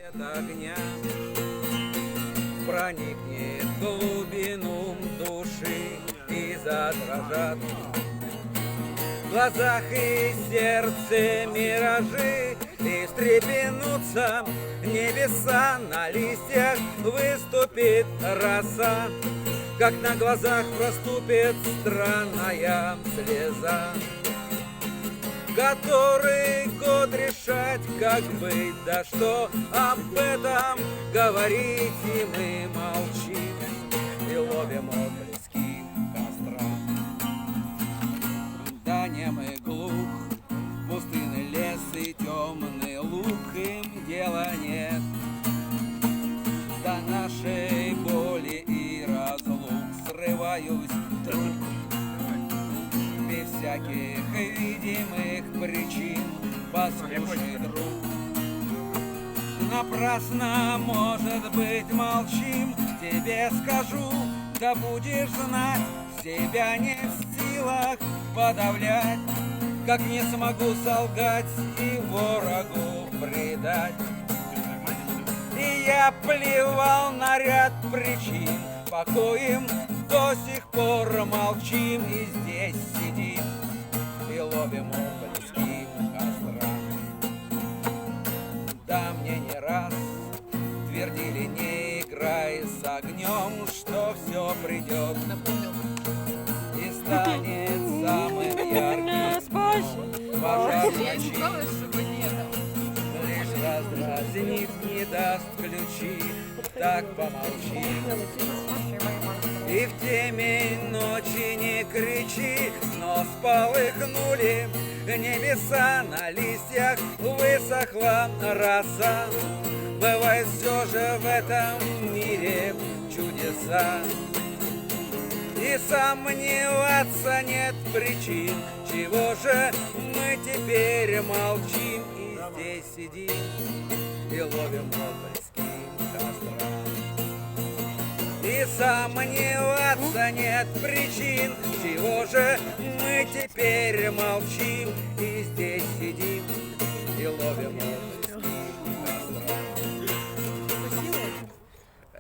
Свет огня проникнет в глубину души и задрожат в глазах и сердце миражи, и встрепенутся небеса, на листьях выступит роса, как на глазах проступит странная слеза. Который год решать, как быть, да что об этом говорить, и мы молчим и ловим отблески костра. Да нем и глух, пустынный лес и темный луг, им дела нет до нашей боли и разлук. Срываюсь вдруг без всяких видимых причин, послушай, друг. Напрасно, может быть, молчим, тебе скажу, да будешь знать, себя не в силах подавлять, как не смогу солгать и ворогу предать. И я плевал на ряд причин, покоим до сих пор молчим, и здесь сидим и ловим отблески костра. Да мне не раз твердили, не играй с огнем, что все придет и станет самым ярким пожар ночи. Лишь раздразнит, не даст ключи, так помолчи. И в темень ночи не кричи, но сполыхнули небеса, на листьях высохла роса. Бывает все же в этом мире чудеса, и сомневаться нет причин. Чего же мы теперь молчим и здесь сидим и ловим отблески костра? И сомневаться нет причин. Чего же мы теперь молчим и